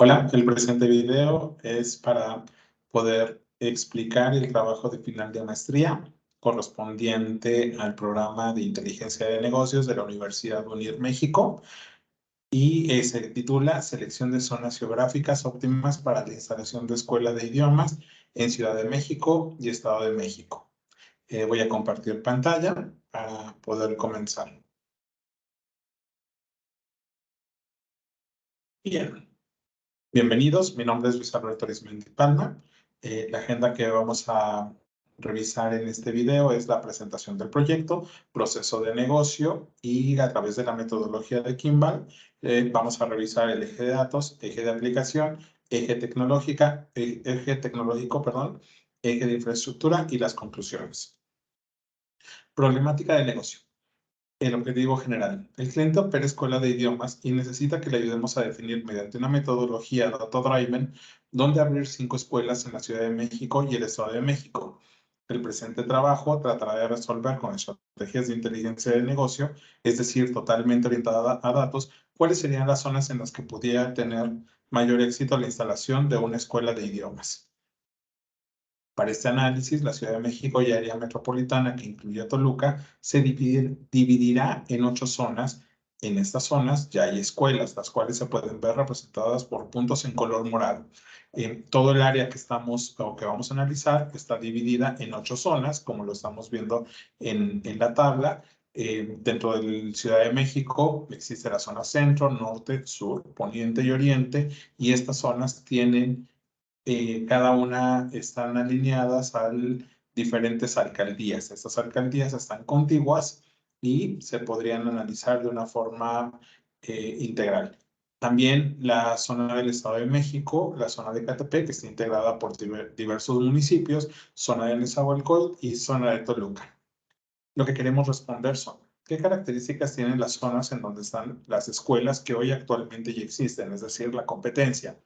Hola, el presente video es para poder explicar el trabajo de final de maestría correspondiente al programa de inteligencia de negocios de la Universidad UNIR México y se titula Selección de zonas geográficas óptimas para la instalación de escuela de idiomas en Ciudad de México y Estado de México. Voy a compartir pantalla para poder comenzar. Bien. Bienvenidos, mi nombre es Luis Alberto Arizmendi Palma. La agenda que vamos a revisar en este video es la presentación del proyecto, proceso de negocio y a través de la metodología de Kimball vamos a revisar el eje de datos, eje de aplicación, eje tecnológico, perdón, eje de infraestructura y las conclusiones. Problemática de negocio. El objetivo general. El cliente opera escuela de idiomas y necesita que le ayudemos a definir mediante una metodología data-driven dónde abrir 5 escuelas en la Ciudad de México y el Estado de México. El presente trabajo tratará de resolver con estrategias de inteligencia de negocio, es decir, totalmente orientada a datos, cuáles serían las zonas en las que pudiera tener mayor éxito la instalación de una escuela de idiomas. Para este análisis, la Ciudad de México y área metropolitana, que incluye Toluca, se dividirá en 8 zonas. En estas zonas ya hay escuelas, las cuales se pueden ver representadas por puntos en color morado. Todo el área que vamos a analizar está dividida en 8 zonas, como lo estamos viendo en la tabla. Dentro de la Ciudad de México existe la zona centro, norte, sur, poniente y oriente, y estas zonas tienen cada una están alineadas a diferentes alcaldías. Estas alcaldías están contiguas y se podrían analizar de una forma integral. También la zona del Estado de México, la zona de Catepec, que está integrada por diversos municipios, zona de Nezahualcóyotl y zona de Toluca. Lo que queremos responder son, ¿qué características tienen las zonas en donde están las escuelas que hoy actualmente ya existen? Es decir, la competencia.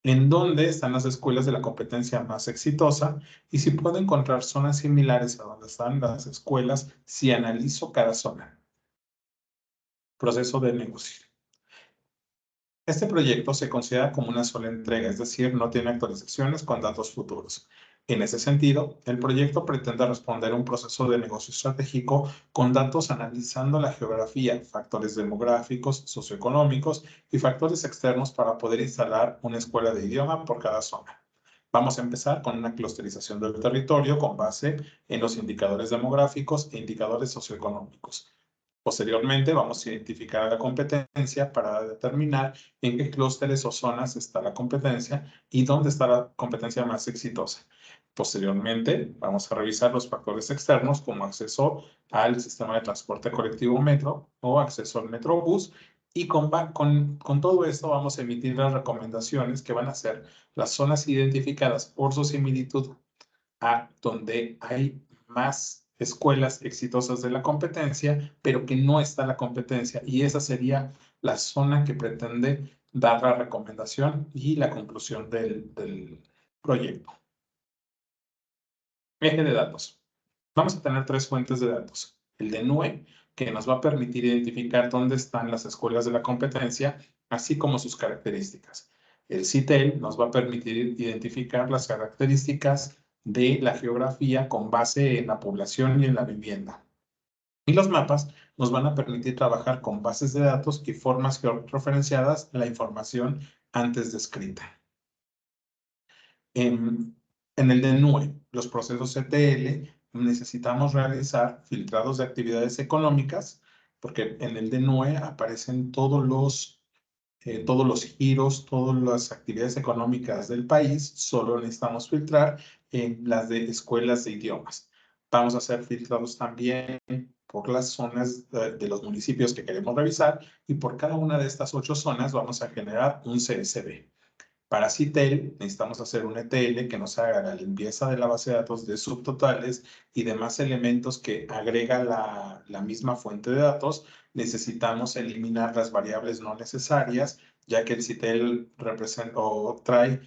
¿En dónde están las escuelas de la competencia más exitosa? Y si puedo encontrar zonas similares a donde están las escuelas si analizo cada zona. Proceso de negocio. Este proyecto se considera como una sola entrega, es decir, no tiene actualizaciones con datos futuros. En ese sentido, el proyecto pretende responder a un proceso de negocio estratégico con datos analizando la geografía, factores demográficos, socioeconómicos y factores externos para poder instalar una escuela de idioma por cada zona. Vamos a empezar con una clusterización del territorio con base en los indicadores demográficos e indicadores socioeconómicos. Posteriormente, vamos a identificar la competencia para determinar en qué clústeres o zonas está la competencia y dónde está la competencia más exitosa. Posteriormente, vamos a revisar los factores externos como acceso al sistema de transporte colectivo metro o acceso al metrobús. Y con todo esto vamos a emitir las recomendaciones que van a ser las zonas identificadas por su similitud a donde hay más escuelas exitosas de la competencia, pero que no está la competencia. Y esa sería la zona que pretende dar la recomendación y la conclusión del proyecto. Eje de datos. Vamos a tener 3 fuentes de datos. El de NUE, que nos va a permitir identificar dónde están las escuelas de la competencia, así como sus características. El CITEL nos va a permitir identificar las características de la geografía con base en la población y en la vivienda. Y los mapas nos van a permitir trabajar con bases de datos y formas georreferenciadas la información antes descrita. En el de NUE, los procesos ETL, necesitamos realizar filtrados de actividades económicas, porque en el de NUE aparecen todos los giros, todas las actividades económicas del país. Solo necesitamos filtrar las de escuelas de idiomas. Vamos a hacer filtrados también por las zonas de los municipios que queremos revisar y por cada una de estas 8 zonas vamos a generar un CSV. Para CITEL necesitamos hacer un ETL que nos haga la limpieza de la base de datos de subtotales y demás elementos que agrega la misma fuente de datos. Necesitamos eliminar las variables no necesarias, ya que el CITEL trae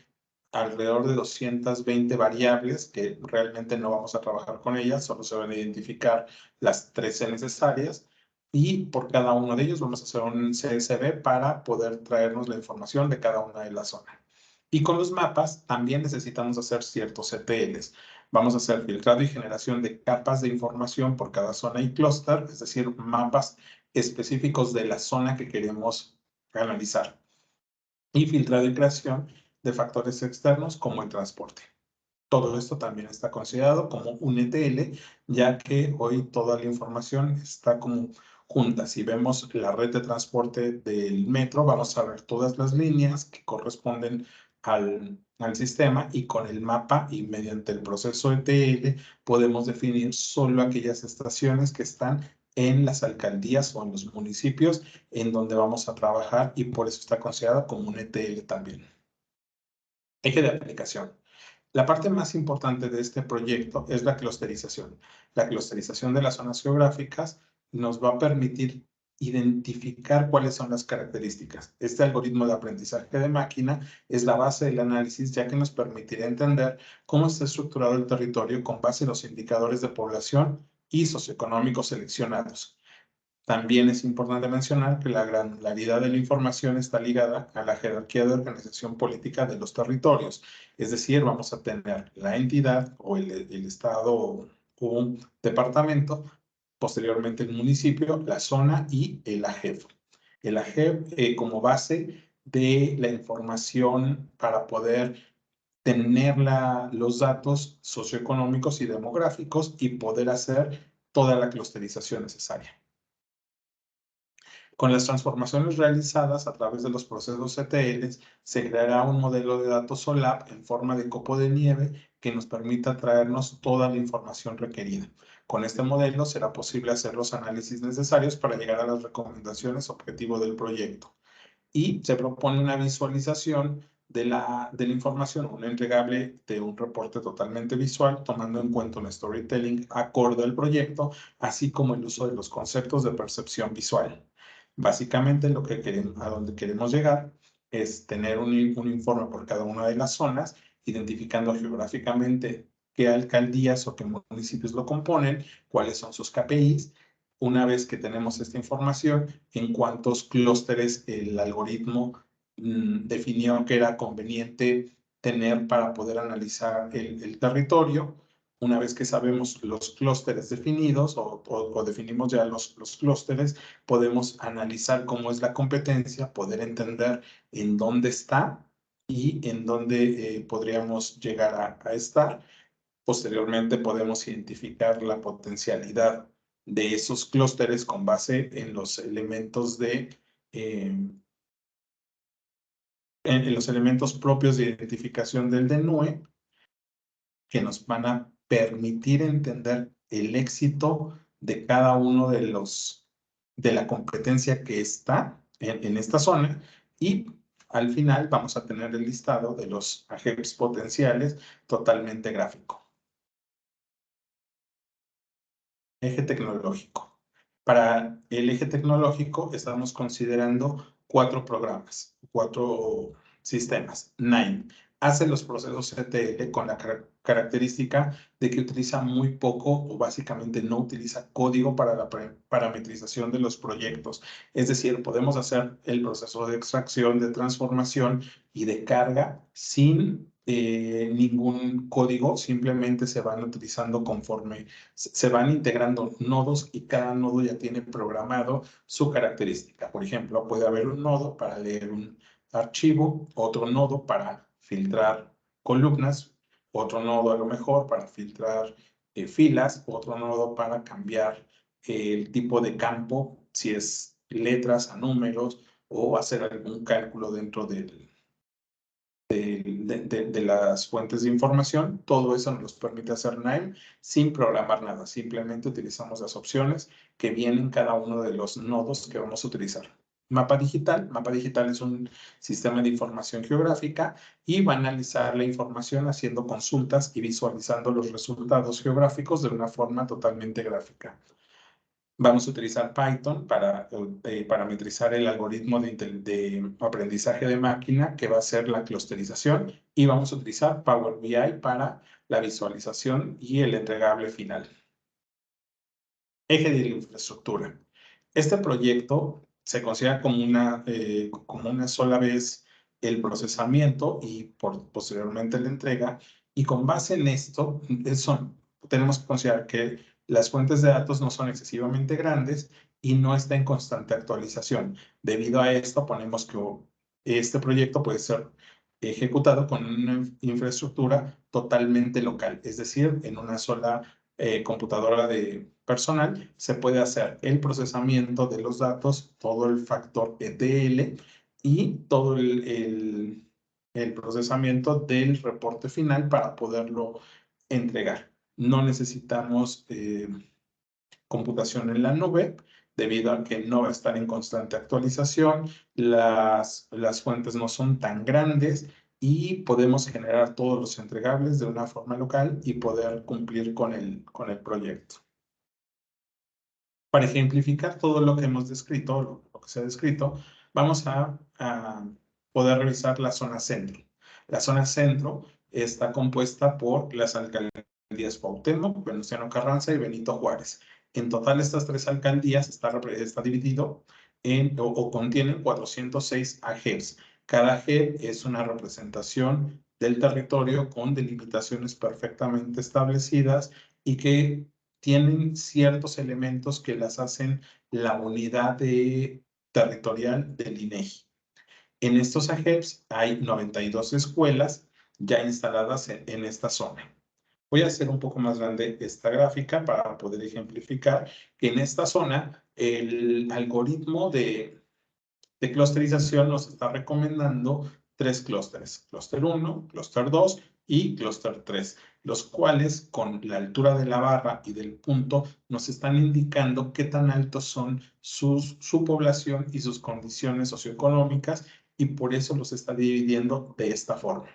alrededor de 220 variables que realmente no vamos a trabajar con ellas, solo se van a identificar las 13 necesarias. y por cada uno de ellos vamos a hacer un CSV para poder traernos la información de cada una de las zonas. Y con los mapas también necesitamos hacer ciertos ETLs. Vamos a hacer filtrado y generación de capas de información por cada zona y clúster, es decir, mapas específicos de la zona que queremos analizar. Y filtrado y creación de factores externos como el transporte. Todo esto también está considerado como un ETL, ya que hoy toda la información está como junta. Si vemos la red de transporte del metro, vamos a ver todas las líneas que corresponden al sistema, y con el mapa y mediante el proceso ETL podemos definir solo aquellas estaciones que están en las alcaldías o en los municipios en donde vamos a trabajar, y por eso está considerado como un ETL también. Eje de aplicación. La parte más importante de este proyecto es la clusterización. La clusterización de las zonas geográficas nos va a permitir identificar cuáles son las características. Este algoritmo de aprendizaje de máquina es la base del análisis, ya que nos permitirá entender cómo está estructurado el territorio con base en los indicadores de población y socioeconómicos seleccionados. También es importante mencionar que la granularidad de la información está ligada a la jerarquía de organización política de los territorios. Es decir, vamos a tener la entidad o el estado o un departamento, posteriormente el municipio, la zona y el AGEF. El AGEF como base de la información para poder tener los datos socioeconómicos y demográficos y poder hacer toda la clusterización necesaria. Con las transformaciones realizadas a través de los procesos ETL, se creará un modelo de datos OLAP en forma de copo de nieve que nos permita traernos toda la información requerida. Con este modelo será posible hacer los análisis necesarios para llegar a las recomendaciones objetivo del proyecto. Y se propone una visualización de la información, un entregable de un reporte totalmente visual, tomando en cuenta un storytelling acorde al proyecto, así como el uso de los conceptos de percepción visual. Básicamente, a donde queremos llegar es tener un informe por cada una de las zonas, identificando geográficamente qué alcaldías o qué municipios lo componen, cuáles son sus KPIs. Una vez que tenemos esta información, en cuántos clústeres el algoritmo definió que era conveniente tener para poder analizar el territorio. Una vez que sabemos los clústeres definidos o definimos ya los clústeres, podemos analizar cómo es la competencia, poder entender en dónde está y en dónde podríamos llegar a estar. Posteriormente podemos identificar la potencialidad de esos clústeres con base en los elementos en los elementos propios de identificación del DNUE, que nos van a permitir entender el éxito de cada uno de la competencia que está en esta zona, y al final vamos a tener el listado de los AGEPs potenciales totalmente gráfico. Eje tecnológico. Para el eje tecnológico estamos considerando 4 programas, 4 sistemas. NIME hace los procesos ETL con la característica de que utiliza muy poco o básicamente no utiliza código para la parametrización de los proyectos. Es decir, podemos hacer el proceso de extracción, de transformación y de carga sin ningún código, simplemente se van utilizando conforme se van integrando nodos, y cada nodo ya tiene programado su característica. Por ejemplo, puede haber un nodo para leer un archivo, otro nodo para filtrar columnas, otro nodo a lo mejor para filtrar filas, otro nodo para cambiar el tipo de campo, si es letras a números, o hacer algún cálculo dentro de las fuentes de información. Todo eso nos permite hacer NIME sin programar nada. Simplemente utilizamos las opciones que vienen en cada uno de los nodos que vamos a utilizar. Mapa digital. Mapa digital es un sistema de información geográfica y va a analizar la información haciendo consultas y visualizando los resultados geográficos de una forma totalmente gráfica. Vamos a utilizar Python para parametrizar el algoritmo de aprendizaje de máquina que va a ser la clusterización, y vamos a utilizar Power BI para la visualización y el entregable final. Eje de la infraestructura. Este proyecto se considera como una sola vez el procesamiento y posteriormente la entrega. Y con base en esto, tenemos que considerar que las fuentes de datos no son excesivamente grandes y no está en constante actualización. Debido a esto, ponemos que este proyecto puede ser ejecutado con una infraestructura totalmente local, es decir, en una sola computadora de personal se puede hacer el procesamiento de los datos, todo el factor ETL y todo el procesamiento del reporte final para poderlo entregar. No necesitamos computación en la nube, debido a que no va a estar en constante actualización, las fuentes no son tan grandes y podemos generar todos los entregables de una forma local y poder cumplir con el proyecto. Para ejemplificar todo lo que hemos descrito, lo que se ha descrito, vamos a poder revisar la zona centro. La zona centro está compuesta por las alcaldías Cuauhtémoc, Venustiano Carranza y Benito Juárez. En total, estas tres alcaldías está dividido o contienen 406 AGEPs. Cada AGEP es una representación del territorio con delimitaciones perfectamente establecidas y que tienen ciertos elementos que las hacen la unidad territorial del INEGI. En estos AGEPs hay 92 escuelas ya instaladas en esta zona. Voy a hacer un poco más grande esta gráfica para poder ejemplificar que en esta zona el algoritmo de clusterización nos está recomendando 3 clústeres, clúster 1, clúster 2 y clúster 3, los cuales con la altura de la barra y del punto nos están indicando qué tan altos son su población y sus condiciones socioeconómicas, y por eso los está dividiendo de esta forma.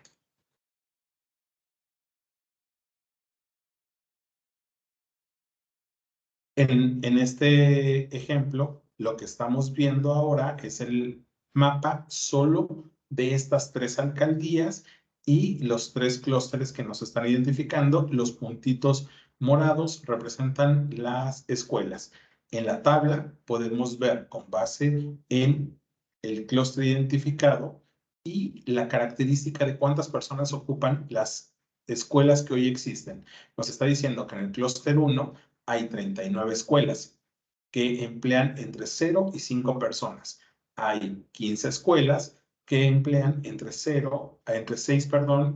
En este ejemplo, lo que estamos viendo ahora es el mapa solo de estas tres alcaldías y los tres clústeres que nos están identificando. Los puntitos morados representan las escuelas. En la tabla podemos ver con base en el clúster identificado y la característica de cuántas personas ocupan las escuelas que hoy existen. Nos está diciendo que en el clúster 1 hay 39 escuelas que emplean entre 0 y 5 personas. Hay 15 escuelas que emplean entre 6,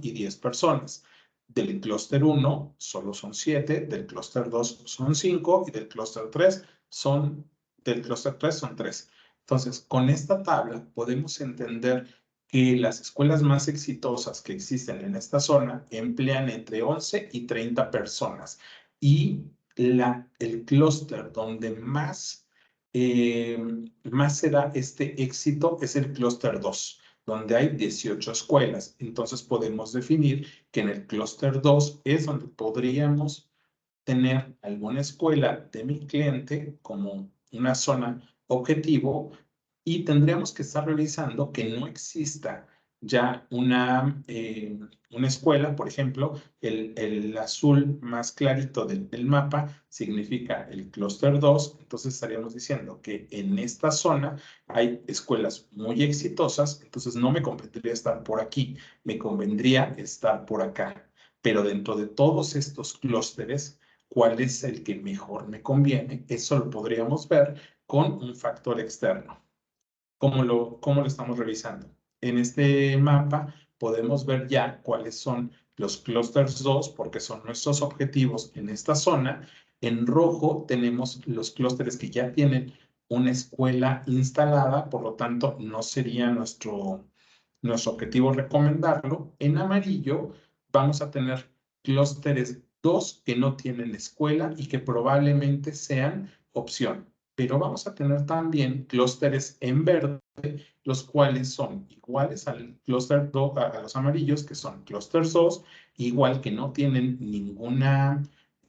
y 10 personas. Del clúster 1 solo son 7, del clúster 2 son 5 y del clúster 3 son 3. Entonces, con esta tabla podemos entender que las escuelas más exitosas que existen en esta zona emplean entre 11 y 30 personas. Y el clúster donde más se da este éxito es el clúster 2, donde hay 18 escuelas. Entonces podemos definir que en el clúster 2 es donde podríamos tener alguna escuela de mi cliente como una zona objetivo, y tendríamos que estar revisando que no exista ya una escuela. Por ejemplo, el azul más clarito del mapa significa el clúster 2, entonces estaríamos diciendo que en esta zona hay escuelas muy exitosas, entonces no me convendría estar por aquí, me convendría estar por acá. Pero dentro de todos estos clústeres, ¿cuál es el que mejor me conviene? Eso lo podríamos ver con un factor externo. ¿Cómo lo estamos revisando? En este mapa podemos ver ya cuáles son los clústeres 2, porque son nuestros objetivos en esta zona. En rojo tenemos los clústeres que ya tienen una escuela instalada, por lo tanto no sería nuestro objetivo recomendarlo. En amarillo vamos a tener clústeres 2 que no tienen escuela y que probablemente sean opción. Pero vamos a tener también clústeres en verde, los cuales son iguales al clúster 2, a los amarillos, que son clústeres 2, igual que no tienen ninguna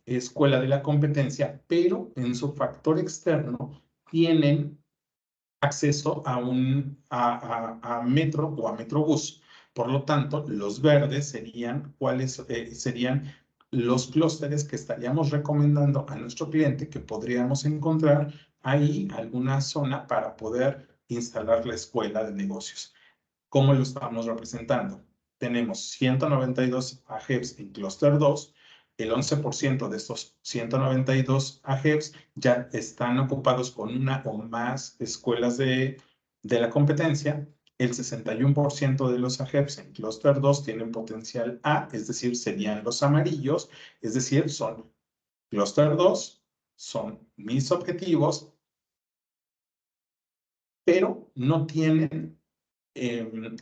escuela de la competencia, pero en su factor externo tienen acceso a metro o a Metrobús. Por lo tanto, los verdes serían serían los clústeres que estaríamos recomendando a nuestro cliente que podríamos encontrar ahí alguna zona para poder instalar la escuela de negocios. ¿Cómo lo estamos representando? Tenemos 192 AGEPs en Cluster 2. El 11% de estos 192 AGEPs ya están ocupados con una o más escuelas de la competencia. El 61% de los AGEPs en Cluster 2 tienen potencial A, es decir, serían los amarillos, es decir, son Cluster 2, son mis objetivos, pero no tienen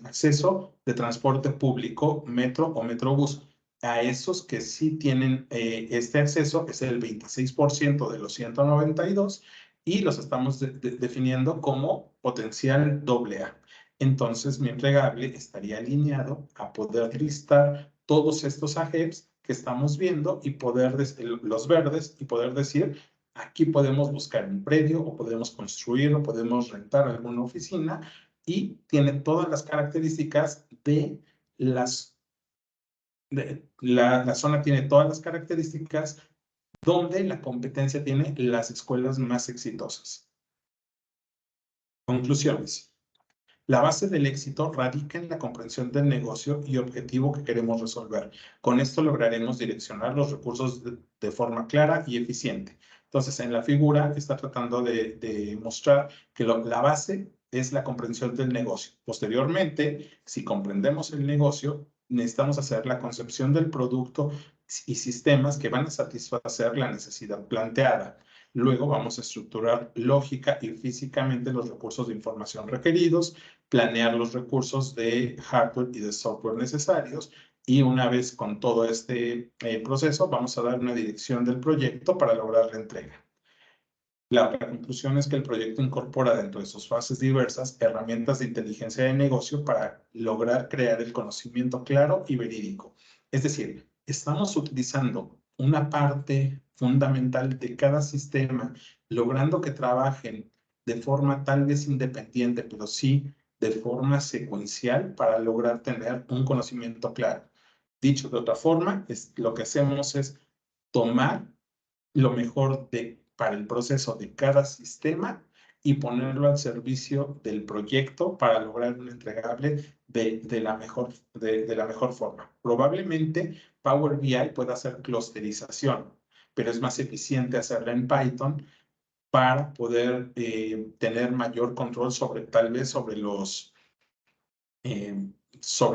acceso de transporte público, metro o metrobús. A esos que sí tienen este acceso es el 26% de los 192 y los estamos definiendo como potencial AA. Entonces, mi entregable estaría alineado a poder listar todos estos AGEPs que estamos viendo y poder, los verdes, y poder decir, aquí podemos buscar un predio o podemos construir o podemos rentar alguna oficina, y tiene todas las características de las... la zona tiene todas las características donde la competencia tiene las escuelas más exitosas. Conclusiones. La base del éxito radica en la comprensión del negocio y objetivo que queremos resolver. Con esto lograremos direccionar los recursos de forma clara y eficiente. Entonces, en la figura está tratando de mostrar que la base es la comprensión del negocio. Posteriormente, si comprendemos el negocio, necesitamos hacer la concepción del producto y sistemas que van a satisfacer la necesidad planteada. Luego vamos a estructurar lógica y físicamente los recursos de información requeridos, planear los recursos de hardware y de software necesarios, y una vez con todo este proceso vamos a dar una dirección del proyecto para lograr la entrega. La otra conclusión es que el proyecto incorpora dentro de sus fases diversas herramientas de inteligencia de negocio para lograr crear el conocimiento claro y verídico. Es decir, estamos utilizando una parte fundamental de cada sistema, logrando que trabajen de forma tal vez independiente, pero sí de forma secuencial para lograr tener un conocimiento claro. Dicho de otra forma, lo que hacemos es tomar lo mejor para el proceso de cada sistema y ponerlo al servicio del proyecto para lograr un entregable de la mejor forma. Probablemente Power BI pueda hacer clusterización, pero es más eficiente hacerla en Python para poder tener mayor control tal vez sobre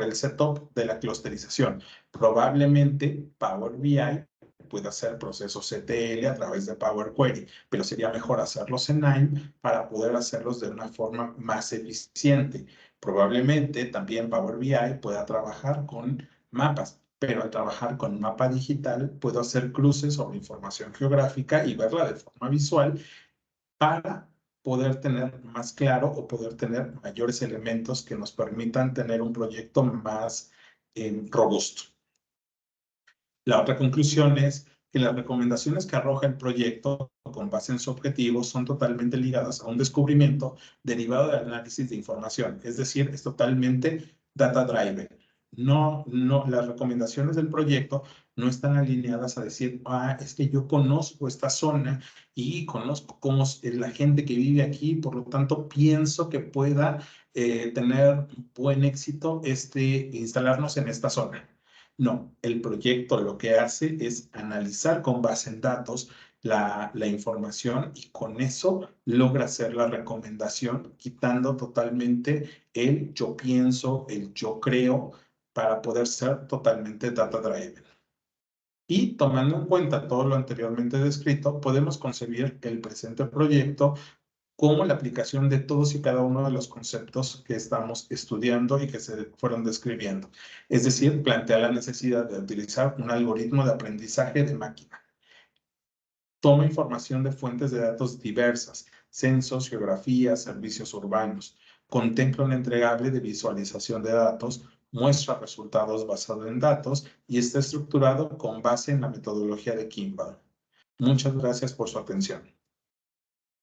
el setup de la clusterización. Probablemente Power BI puede hacer procesos ETL a través de Power Query, pero sería mejor hacerlos en AIM para poder hacerlos de una forma más eficiente. Probablemente también Power BI pueda trabajar con mapas, pero al trabajar con mapa digital puedo hacer cruces sobre información geográfica y verla de forma visual para poder tener más claro o poder tener mayores elementos que nos permitan tener un proyecto más robusto. La otra conclusión es que las recomendaciones que arroja el proyecto con base en su objetivo son totalmente ligadas a un descubrimiento derivado del análisis de información, es decir, es totalmente data-driven. No, las recomendaciones del proyecto no están alineadas a decir, es que yo conozco esta zona y conozco cómo es la gente que vive aquí, por lo tanto pienso que pueda tener buen éxito instalarnos en esta zona. No, el proyecto lo que hace es analizar con base en datos la información y con eso logra hacer la recomendación, quitando totalmente el yo pienso, el yo creo, para poder ser totalmente data-driven. Y tomando en cuenta todo lo anteriormente descrito, podemos concebir el presente proyecto como la aplicación de todos y cada uno de los conceptos que estamos estudiando y que se fueron describiendo. Es decir, plantea la necesidad de utilizar un algoritmo de aprendizaje de máquina. Toma información de fuentes de datos diversas, censos, geografías, servicios urbanos. Contempla un entregable de visualización de datos, muestra resultados basados en datos y está estructurado con base en la metodología de Kimball. Muchas gracias por su atención.